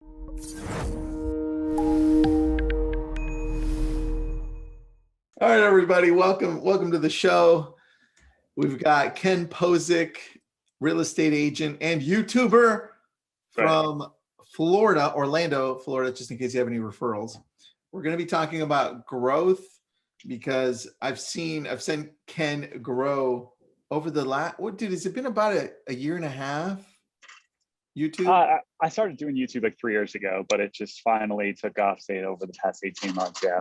All right, everybody, welcome to the show. We've got Ken Posick, real estate agent and YouTuber from Florida, Orlando, Florida, just in case you have any referrals. We're going to be talking about growth because I've seen Ken grow over the last, has it been about a year and a half? YouTube? I started doing YouTube like 3 years ago, but it just finally took off, say, over the past 18 months. Yeah.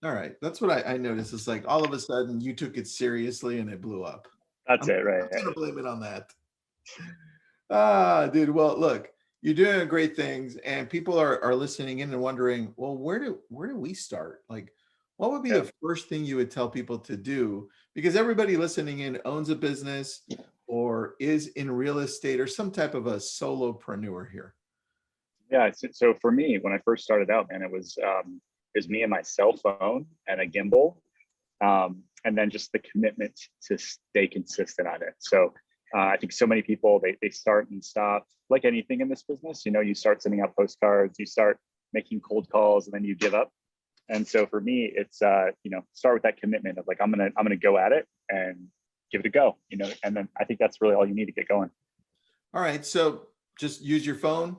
All right. That's what I noticed. It's like all of a sudden you took it seriously and it blew up. That's it, right? I'm going to blame it on that. Dude. Well, look, you're doing great things and people are listening in and wondering, well, where do we start? Like, what would be the first thing you would tell people to do? Because everybody listening in owns a business or is in real estate or some type of a solopreneur here. Yeah. So for me, when I first started out, man, it was me and my cell phone and a gimbal, and then just the commitment to stay consistent on it. So I think so many people, they start and stop like anything in this business. You know, you start sending out postcards, you start making cold calls, and then you give up. And so for me, it's start with that commitment of like, I'm gonna go at it and give it a go, and then I think that's really all you need to get going. All right. So just use your phone.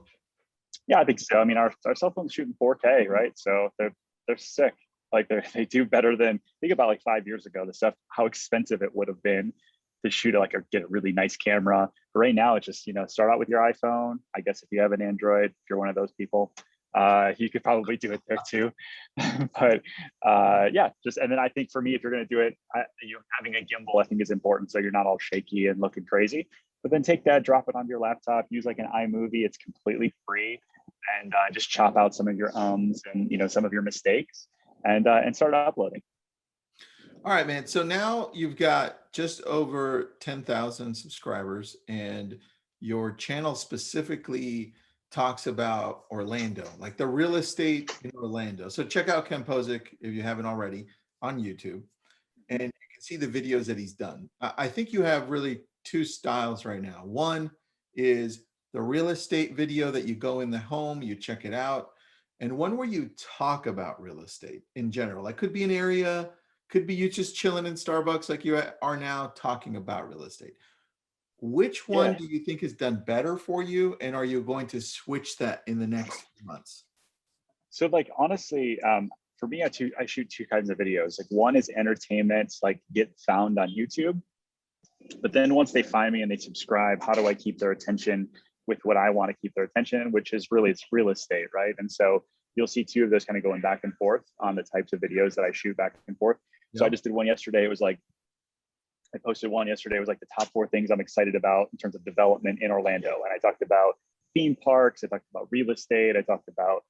Yeah, I think so. I mean, our cell phones shoot in 4K, right? So they're sick. Like they do better than, think about like 5 years ago, the stuff, how expensive it would have been to shoot or get a really nice camera. But right now, it's just, start out with your iPhone. I guess if you have an Android, if you're one of those people, you could probably do it there too. But and then I think for me, if you're going to do it, having a gimbal, I think is important. So you're not all shaky and looking crazy, but then take that, drop it onto your laptop, use like an iMovie. It's completely free, and just chop out some of your ums and, some of your mistakes, and start uploading. All right, man. So now you've got just over 10,000 subscribers, and your channel specifically talks about Orlando, like the real estate in Orlando. So check out Ken Posick if you haven't already on YouTube, and you can see the videos that he's done. I think you have really two styles right now. One is the real estate video that you go in the home, you check it out, and one where you talk about real estate in general. Like could be an area, could be you just chilling in Starbucks like you are now talking about real estate. Which one do you think has done better for you? And are you going to switch that in the next months? So like, honestly, for me, I shoot two kinds of videos. Like one is entertainment, like get found on YouTube. But then once they find me and they subscribe, how do I keep their attention with what I want to keep their attention, which is really, it's real estate, right? And so you'll see two of those kind of going back and forth on the types of videos that I shoot back and forth. So I just did one yesterday. It was like, I posted one yesterday. It was like the top 4 things I'm excited about in terms of development in Orlando. And I talked about theme parks. I talked about real estate. I talked about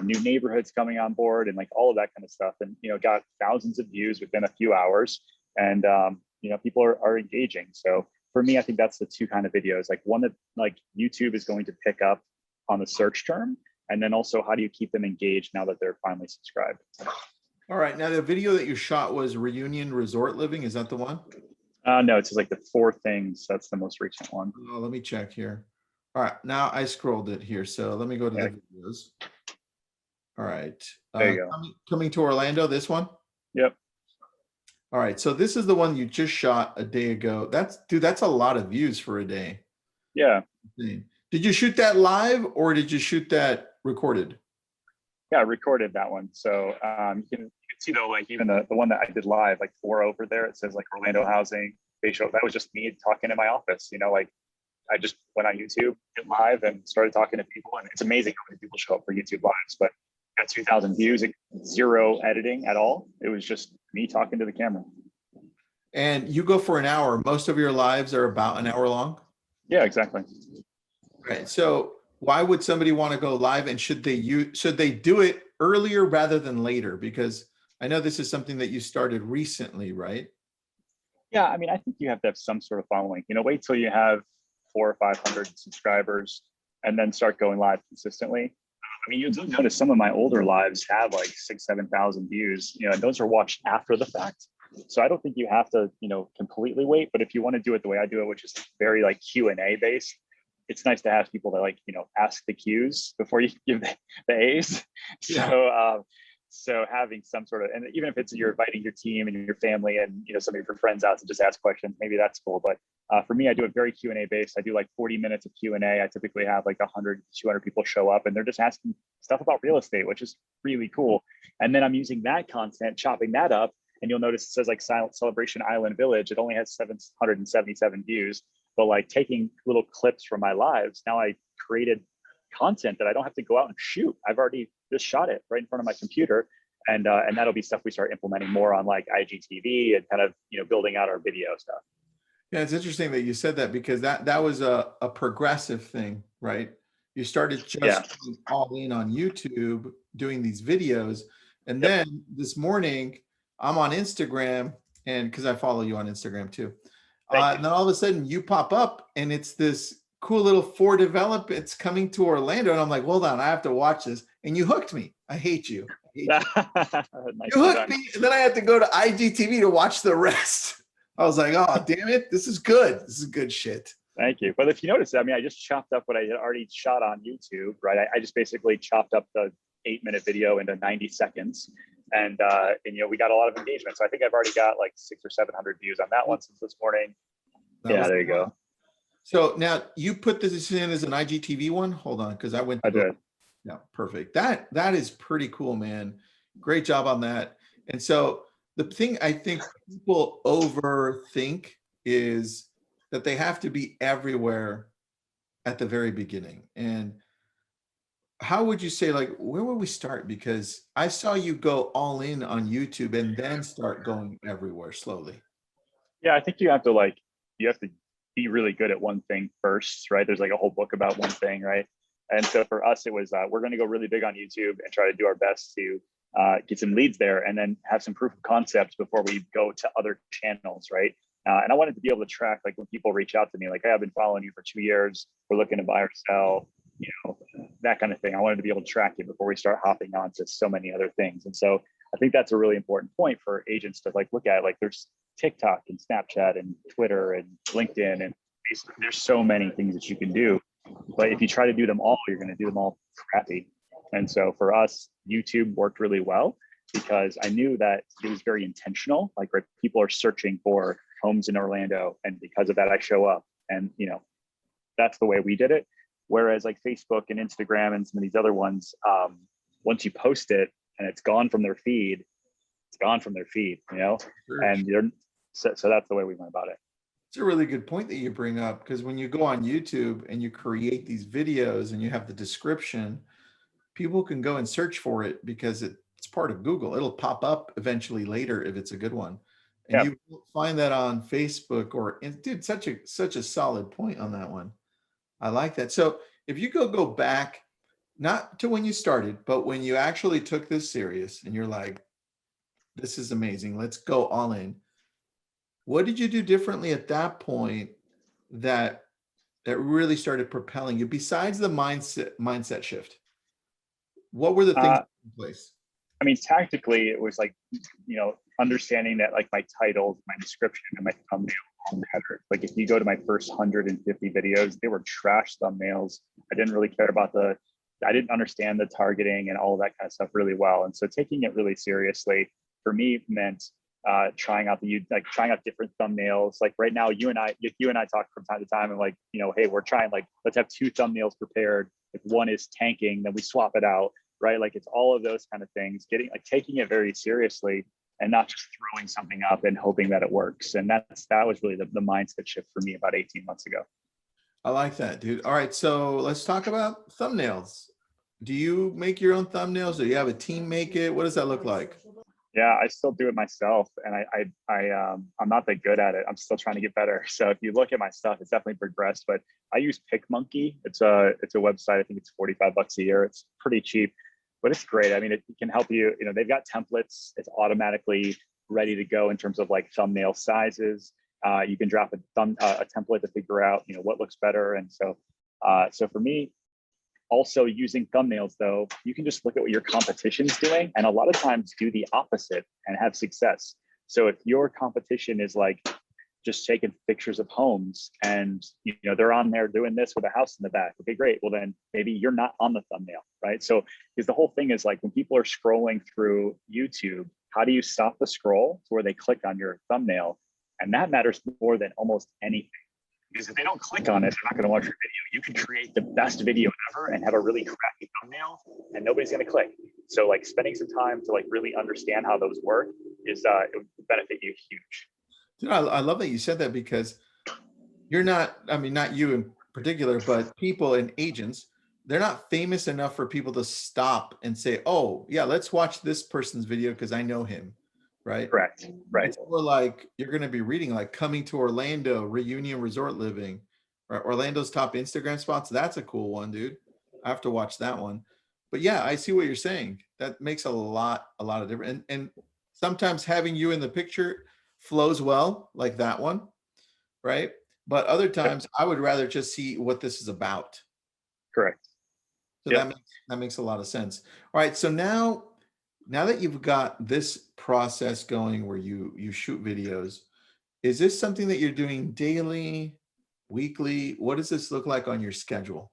new neighborhoods coming on board and like all of that kind of stuff. And, got thousands of views within a few hours. And, people are engaging. So for me, I think that's the two kind of videos, like one that like YouTube is going to pick up on the search term. And then also, how do you keep them engaged now that they're finally subscribed? All right. Now the video that you shot was Reunion Resort Living. Is that the one? No, it's just like the 4 things. That's the most recent one. Oh, let me check here. All right. Now I scrolled it here. So let me go to the videos. All right. There you go. Coming to Orlando, this one? Yep. All right. So this is the one you just shot a day ago. That's a lot of views for a day. Yeah. Did you shoot that live or did you shoot that recorded? Yeah, I recorded that one. So you can see though, like even the one that I did live, like 4 over there, it says like Orlando housing. That was just me talking in my office. Like I just went on YouTube, did live, and started talking to people. And it's amazing how many people show up for YouTube lives. But got 2,000 views, 0 editing at all. It was just me talking to the camera. And you go for an hour. Most of your lives are about an hour long. Yeah, exactly. Right. So why would somebody want to go live, and should they do it earlier rather than later? Because I know this is something that you started recently, right? Yeah, I mean, I think you have to have some sort of following. Wait till you have 400 or 500 subscribers and then start going live consistently. I mean, you'll notice some of my older lives have like 6,000, 7,000 views, and those are watched after the fact. So I don't think you have to, completely wait. But if you want to do it the way I do it, which is very like Q&A based, it's nice to have people that like, ask the Qs before you give the A's. Yeah. So having some sort of, and even if it's you're inviting your team and your family and some of your friends out to just ask questions, maybe that's cool. But for me, I do it very Q&A based. I do like 40 minutes of Q&A. I typically have like 100, 200 people show up and they're just asking stuff about real estate, which is really cool. And then I'm using that content, chopping that up. And you'll notice it says like Silent Celebration Island Village. It only has 777 views, but like taking little clips from my lives, now I created content that I don't have to go out and shoot. I've already just shot it right in front of my computer. And that'll be stuff we start implementing more on like IGTV and kind of, building out our video stuff. Yeah, it's interesting that you said that because that was a progressive thing, right? You started just all in on YouTube doing these videos. And then this morning I'm on Instagram, and because I follow you on Instagram too. And then all of a sudden you pop up and it's this cool little for develop. It's coming to Orlando. And I'm like, hold on, I have to watch this. And you hooked me. I hate you. Nice. You hooked me. And then I had to go to IGTV to watch the rest. I was like, oh, damn it. This is good. This is good shit. Thank you. But if you notice, I mean, I just chopped up what I had already shot on YouTube, right? I just basically chopped up the 8-minute video into 90 seconds. And we got a lot of engagement. So I think I've already got like 600 or 700 views on that one since this morning. There you go. So now you put this in as an IGTV one. Hold on, because I did. Yeah, perfect. That is pretty cool, man. Great job on that. And so the thing I think people overthink is that they have to be everywhere at the very beginning. And how would you say, like, where would we start? Because I saw you go all in on YouTube and then start going everywhere slowly. Yeah, I think you have to be really good at one thing first, right? There's like a whole book about one thing, right? And so for us, it was, we're going to go really big on YouTube and try to do our best to get some leads there and then have some proof of concepts before we go to other channels, right? And I wanted to be able to track, like when people reach out to me, like, hey, I've been following you for 2 years. We're looking to buy or sell, that kind of thing. I wanted to be able to track it before we start hopping on to so many other things. And so I think that's a really important point for agents to like look at. Like there's TikTok and Snapchat and Twitter and LinkedIn and Facebook. There's so many things that you can do. But if you try to do them all, you're going to do them all crappy. And so for us, YouTube worked really well because I knew that it was very intentional. Like, right, people are searching for homes in Orlando, and because of that, I show up. And that's the way we did it. Whereas like Facebook and Instagram and some of these other ones, once you post it and it's gone from their feed, it's gone from their feed. Sure. And so that's the way we went about it. It's a really good point that you bring up, because when you go on YouTube and you create these videos and you have the description, people can go and search for it because it's part of Google. It'll pop up eventually later if it's a good one. And you won't find that on Facebook dude, such a solid point on that one. I like that. So if you go back, not to when you started, but when you actually took this serious and you're like, this is amazing, let's go all in. What did you do differently at that point that really started propelling you besides the mindset shift? What were the things in place? I mean, tactically, it was like, understanding that like my titles, my description, and my thumbnail all matter. Like if you go to my first 150 videos, they were trash thumbnails. I didn't really care about I didn't understand the targeting and all of that kind of stuff really well. And so taking it really seriously for me meant trying out different thumbnails. Like right now, you and I talk from time to time and like, hey, we're trying, like, let's have 2 thumbnails prepared. If one is tanking, then we swap it out, right? Like it's all of those kind of things, taking it very seriously and not just throwing something up and hoping that it works. And that was really the mindset shift for me about 18 months ago. I like that, dude. All right, so let's talk about thumbnails. Do you make your own thumbnails? Do you have a team make it? What does that look like? Yeah, I still do it myself, and I'm not that good at it. I'm still trying to get better. So if you look at my stuff, it's definitely progressed. But I use PicMonkey. It's a website. I think it's $45 a year. It's pretty cheap, but it's great. I mean, it can help you. They've got templates. It's automatically ready to go in terms of like thumbnail sizes. You can drop a template to figure out what looks better. And so for me, also using thumbnails, though, you can just look at what your competition's doing and a lot of times do the opposite and have success. So if your competition is like just taking pictures of homes, and they're on there doing this with a house in the back. Okay, great. Well, then maybe you're not on the thumbnail, right? So because the whole thing is like when people are scrolling through YouTube, how do you stop the scroll to where they click on your thumbnail? And that matters more than almost anything. Because if they don't click on it, they're not going to watch your video. You can create the best video ever and have a really crappy thumbnail, and nobody's going to click. So like spending some time to like really understand how those work is it would benefit you huge. Dude, I love that you said that, because you're not, I mean, not you in particular, but people and agents, they're not famous enough for people to stop and say, oh yeah, let's watch this person's video because I know him, right? Correct. Right. It's more like you're going to be reading like Coming to Orlando, Reunion Resort Living, right? Orlando's top Instagram spots. That's a cool one, dude. I have to watch that one. But yeah, I see what you're saying. That makes a lot of difference. And sometimes having you in the picture flows well, like that one, right? But other times I would rather just see what this is about. Correct. So that makes a lot of sense. All right. So now that you've got this process going where you shoot videos, is this something that you're doing daily, weekly? What does this look like on your schedule?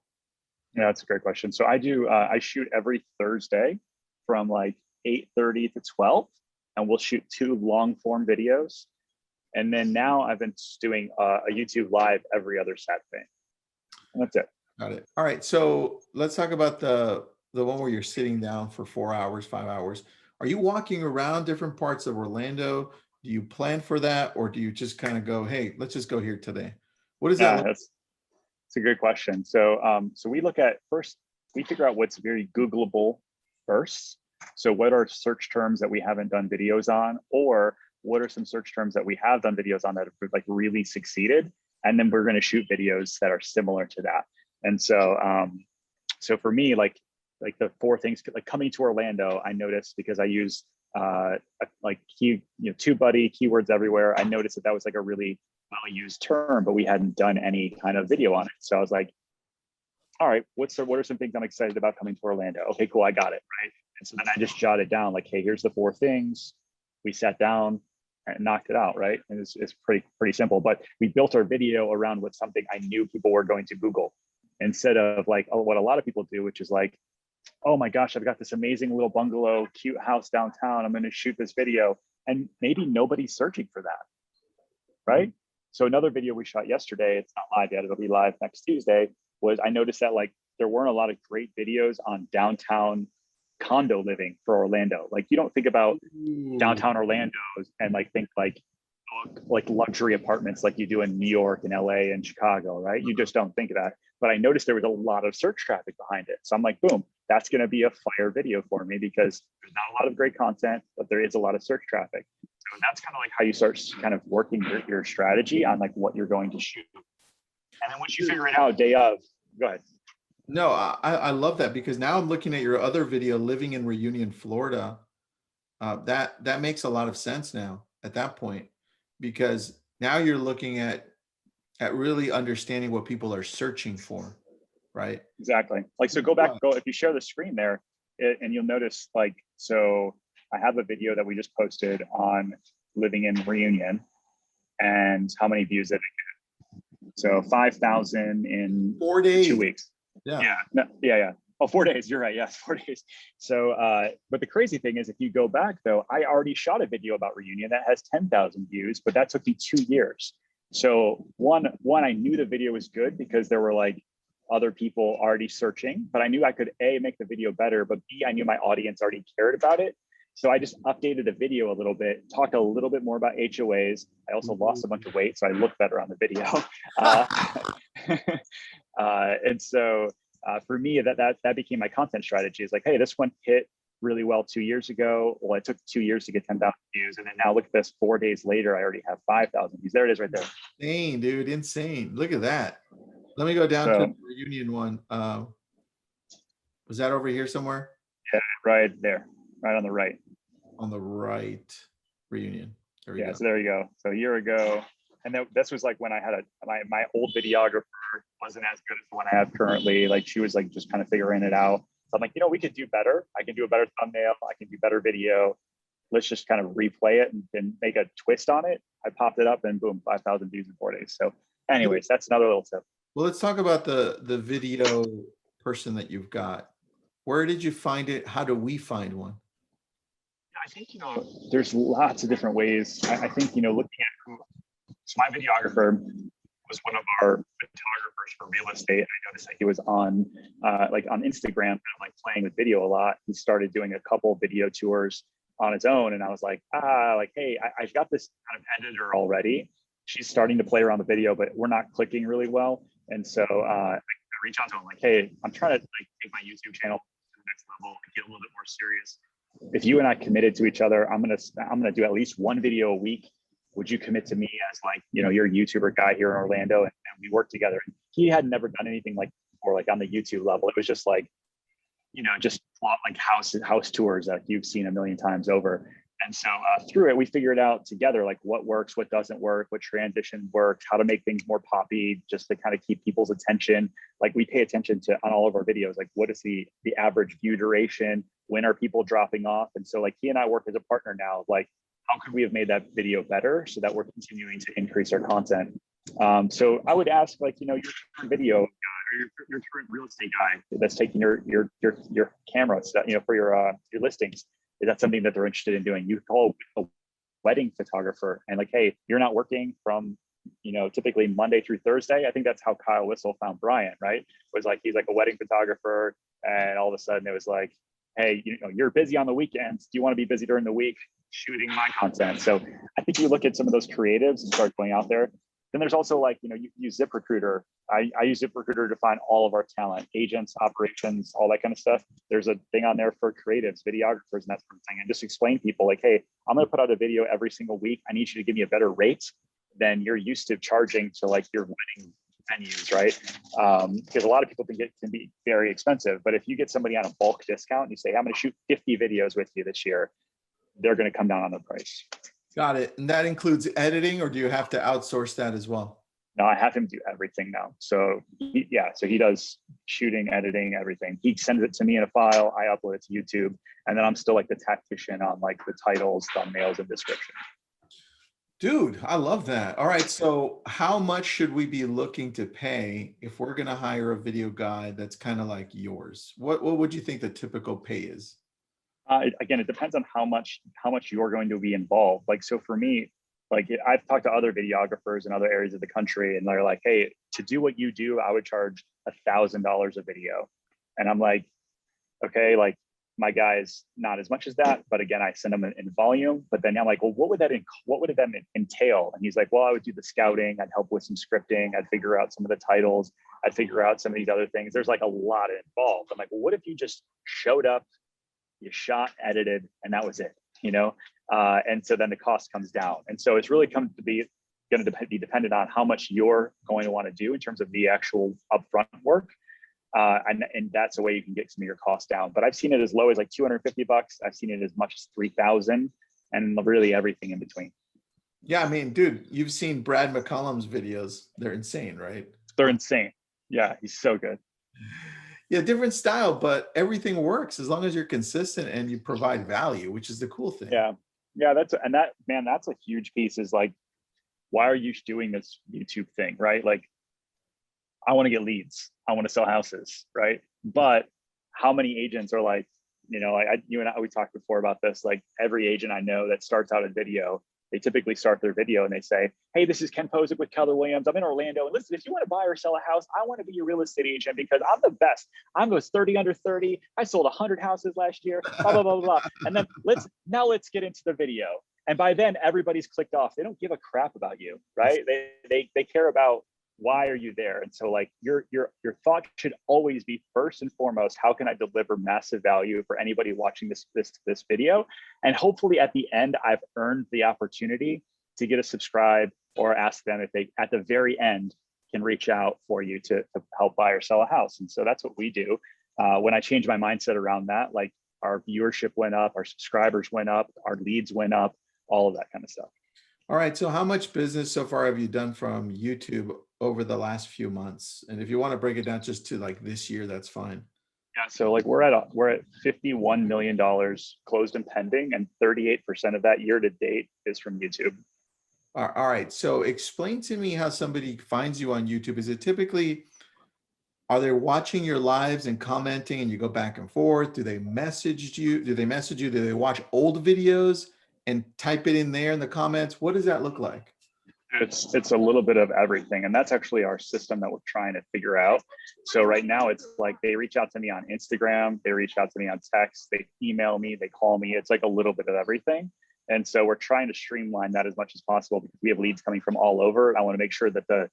Yeah, that's a great question. So I shoot every Thursday from like 8:30 to 12, and we'll shoot 2 long form videos. And then now I've been doing a YouTube live every other Saturday. And that's it. Got it. All right. So let's talk about the one where you're sitting down for 4 hours, 5 hours. Are you walking around different parts of Orlando? Do you plan for that, or do you just kind of go, hey, let's just go here today? What does that Yeah, look? that's a good question. So so we look at first, we figure out what's very Googleable first. So what are search terms that we haven't done videos on, or what are some search terms that we have done videos on that have like really succeeded? And then we're going to shoot videos that are similar to that. And so so for me, like the 4 things, like Coming to Orlando, I noticed because I use like TubeBuddy, keywords everywhere. I noticed that was like a really well used term, but we hadn't done any kind of video on it. So I was like, all right, what are some things I'm excited about Coming to Orlando? Okay, cool, I got it, right? And so then I just jotted down like, hey, here's the 4 things. We sat down and knocked it out, right? And it's pretty simple. But we built our video around what something I knew people were going to Google, instead of like, oh, what a lot of people do, which is like, oh my gosh, I've got this amazing little bungalow, cute house downtown. I'm going to shoot this video. And maybe nobody's searching for that, right? So another video we shot yesterday, it's not live yet, it'll be live next Tuesday, was I noticed that like there weren't a lot of great videos on downtown condo living for Orlando. Like you don't think about downtown Orlando and like think like luxury apartments like you do in New York and LA and Chicago, right? You just don't think of that. But I noticed there was a lot of search traffic behind it. So I'm like, boom, that's going to be a fire video for me, because there's not a lot of great content, but there is a lot of search traffic. So that's kind of like how you start kind of working your strategy on like what you're going to shoot. And then once you figure it out day of, go ahead. No, I love that, because now I'm looking at your other video, living in Reunion, Florida. That makes a lot of sense now at that point, because now you're looking at really understanding what people are searching for, right? Exactly. Like, so go if you share the screen there, and you'll notice like, so I have a video that we just posted on living in Reunion, and how many views did it get? So 5,000 in 4 days. 2 weeks. Yeah. Yeah. Oh, 4 days. You're right. Yes, 4 days. So, but the crazy thing is, if you go back though, I already shot a video about Reunion that has 10,000 views, but that took me 2 years. So one, I knew the video was good because there were like other people already searching, but I knew I could A, make the video better, but B, I knew my audience already cared about it. So I just updated the video a little bit, talked a little bit more about HOAs. I also lost a bunch of weight, so I look better on the video. And so for me, that became my content strategy. Is like, hey, this one hit really well 2 years ago. Well, it took 2 years to get 10,000 views. And then now look at this, 4 days later, I already have 5,000 views. There it is right there. Insane, dude, insane. Look at that. Let me go down to the Reunion one. Was that over here somewhere? Yeah, right there, right on the right. On the right, Reunion. There we go. So there you go. So a year ago. And this was like when I had my old videographer wasn't as good as the one I have currently. Like she was like just kind of figuring it out. So I'm like, we could do better. I can do a better thumbnail. I can do better video. let's just kind of replay it and make a twist on it. I popped it up and boom, 5,000 views in 4 days. So anyways, that's another little tip. Well, let's talk about the video person that you've got. Where did you find it? How do we find one? I think, there's lots of different ways. I think, looking at who, so my videographer was one of our photographers for real estate. I noticed that he was on on Instagram, like playing with video a lot. He started doing a couple video tours on his own. And I was like, hey, I've got this kind of editor already. She's starting to play around the video, but we're not clicking really well. And so I reach out to him like, hey, I'm trying to take my YouTube channel to the next level and get a little bit more serious. If you and I committed to each other, I'm gonna do at least one video a week. Would you commit to me as you're a YouTuber guy here in Orlando, and we work together? And he had never done anything like before, like on the YouTube level. It was just just like house tours that you've seen a million times over. And so through it, we figured out together like what works, what doesn't work, what transition works, how to make things more poppy, just to kind of keep people's attention. Like we pay attention to on all of our videos, like what is the average view duration? When are people dropping off? And so he and I work as a partner now. Like, how could we have made that video better so that we're continuing to increase our content? So I would ask, your current video guy or your current real estate guy that's taking your camera stuff, for your listings. Is that something that they're interested in doing? You call a wedding photographer and hey, you're not working from, typically Monday through Thursday. I think that's how Kyle Whistle found Brian, right? Was he's a wedding photographer. And all of a sudden it was hey, you're busy on the weekends. Do you want to be busy during the week shooting my content? So I think you look at some of those creatives and start going out there. Then there's also you can use ZipRecruiter. I use ZipRecruiter to find all of our talent, agents, operations, all that kind of stuff. There's a thing on there for creatives, videographers, and that sort of thing. And just explain people hey, I'm going to put out a video every single week. I need you to give me a better rate than you're used to charging to your wedding venues, right? Because a lot of people think it can be very expensive. But if you get somebody on a bulk discount and you say, I'm going to shoot 50 videos with you this year, they're going to come down on the price. Got it. And that includes editing, or do you have to outsource that as well? No, I have him do everything now. So he does shooting, editing, everything. He sends it to me in a file. I upload it to YouTube. And then I'm still the tactician on the titles, thumbnails, and description. Dude, I love that. All right. So how much should we be looking to pay if we're going to hire a video guy that's kind of like yours? What would you think the typical pay is? Again, it depends on how much you're going to be involved. So for me, I've talked to other videographers in other areas of the country, and they're like, hey, to do what you do, I would charge $1,000 a video. And I'm like, okay, my guy's not as much as that, but again, I send him in volume. But then I'm like, well, what would that entail? And he's like, well, I would do the scouting. I'd help with some scripting. I'd figure out some of the titles. I'd figure out some of these other things. There's a lot involved. I'm like, well, what if you just showed up, you shot, edited, and that was it, and so then the cost comes down. And so it's really going to be dependent on how much you're going to want to do in terms of the actual upfront work. And that's a way you can get some of your costs down. But I've seen it as low as $250. I've seen it as much as $3,000, and really everything in between. Yeah, I mean, dude, you've seen Brad McCullum's videos. They're insane, right? They're insane. Yeah, he's so good. Yeah, different style, but everything works as long as you're consistent and you provide value, which is the cool thing. Yeah, that's a huge piece is why are you doing this YouTube thing, right? I want to get leads. I want to sell houses, right? But how many agents are you and I, we talked before about this, every agent I know that starts out a video, they typically start their video and they say, hey, this is Ken Posick with Keller Williams. I'm in Orlando. And listen, if you want to buy or sell a house, I want to be your real estate agent because I'm the best. I'm those 30 under 30. I sold 100 houses last year, blah, blah, blah, blah. And then let's get into the video. And by then everybody's clicked off. They don't give a crap about you, right? They care about why are you there? And so your thought should always be first and foremost, how can I deliver massive value for anybody watching this video? And hopefully at the end, I've earned the opportunity to get a subscribe or ask them if they, at the very end, can reach out for you to help buy or sell a house. And so that's what we do. When I changed my mindset around that, our viewership went up, our subscribers went up, our leads went up, all of that kind of stuff. All right. So how much business so far have you done from YouTube over the last few months? And if you want to break it down just to this year, that's fine. Yeah, so like we're at $51 million closed and pending, and 38% of that year to date is from YouTube. All right. So explain to me how somebody finds you on YouTube. Is it typically, are they watching your lives and commenting and you go back and forth? Do they message you? Do they message you? Do they watch old videos and type it in there in the comments? What does that look like? It's a little bit of everything, and that's actually our system that we're trying to figure out. So right now it's like they reach out to me on Instagram, they reach out to me on text, they email me, they call me. It's like a little bit of everything. And so we're trying to streamline that as much as possible because we have leads coming from all over. And I want to make sure that the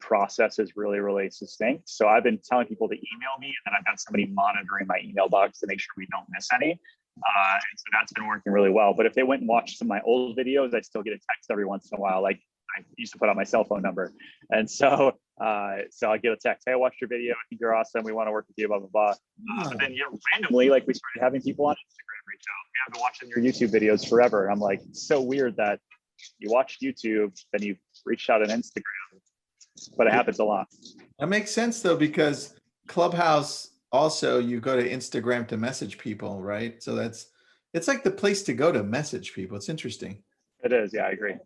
process is really, really succinct. So I've been telling people to email me, and then I've got somebody monitoring my email box to make sure we don't miss any. And so that's been working really well. But if they went and watched some of my old videos, I still get a text every once in a while. Like I used to put out my cell phone number. And so so I get a text, hey, I watched your video. I think you're awesome. We want to work with you, blah, blah, blah. But then randomly, like we started having people on Instagram reach out. Yeah, I've been watching your YouTube videos forever. And I'm like, it's so weird that you watched YouTube, then you reached out on Instagram. But it happens a lot. That makes sense though, because Clubhouse also, you go to Instagram to message people, right? So it's like the place to go to message people. It's interesting. It is. Yeah, I agree.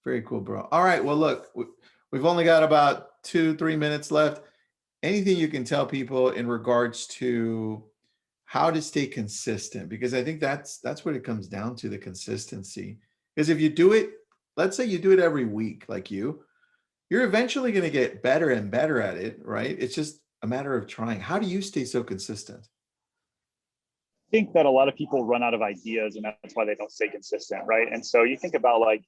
Very cool, bro. All right. Well, look, we've only got about 2-3 minutes left. Anything you can tell people in regards to how to stay consistent? Because I think that's what it comes down to, the consistency. Because if you do it, let's say you do it every week, like you're eventually going to get better and better at it, right? It's just a matter of trying. How do you stay so consistent? I think that a lot of people run out of ideas, and that's why they don't stay consistent, right? And so you think about like,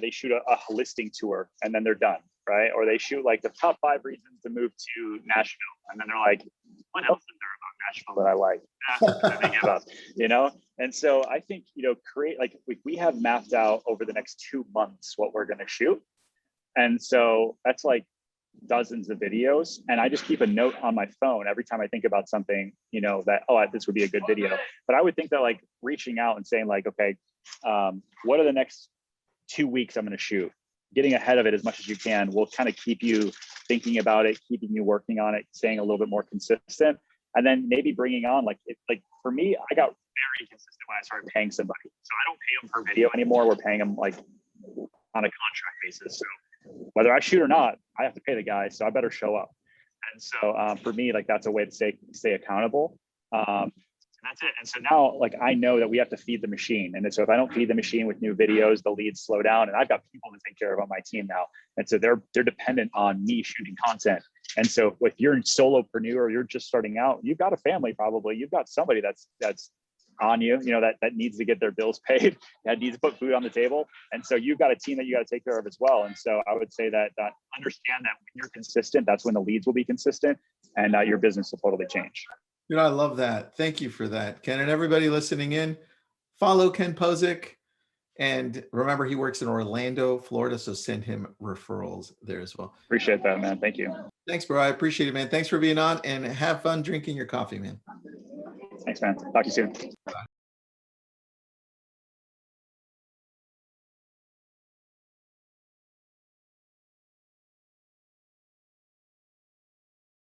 they shoot a listing tour and then they're done, right? Or they shoot like the top 5 reasons to move to Nashville, and then they're like, what else is there about Nashville that I like? And then they give up, And so I think, create, like we have mapped out over the next 2 months what we're going to shoot. And so that's like dozens of videos. And I just keep a note on my phone every time I think about something, that, this would be a good video. But I would think that like reaching out and saying like, okay, what are the next 2 weeks I'm going to shoot? Getting ahead of it as much as you can will kind of keep you thinking about it, keeping you working on it, staying a little bit more consistent. And then maybe bringing on like for me, I got very consistent when I started paying somebody. So I don't pay them per video anymore. We're paying them like on a contract basis. So whether I shoot or not, I have to pay the guy, so I better show up. And so for me, like that's a way to stay accountable. And that's it. And so now, like I know that we have to feed the machine, and so if I don't feed the machine with new videos, the leads slow down. And I've got people to take care of on my team now, and so they're dependent on me shooting content. And so if you're a solopreneur or you're just starting out, you've got a family probably, you've got somebody that's on you, that needs to get their bills paid, that needs to put food on the table. And so you've got a team that you got to take care of as well. And so I would say that understand that when you're consistent, that's when the leads will be consistent, and your business will totally change. I love that. Thank you for that, Ken. And everybody listening in, follow Ken Posick. And remember, he works in Orlando, Florida. So send him referrals there as well. Appreciate that, man. Thank you. Thanks, bro. I appreciate it, man. Thanks for being on, and have fun drinking your coffee, man. Thanks, man. Talk to you soon.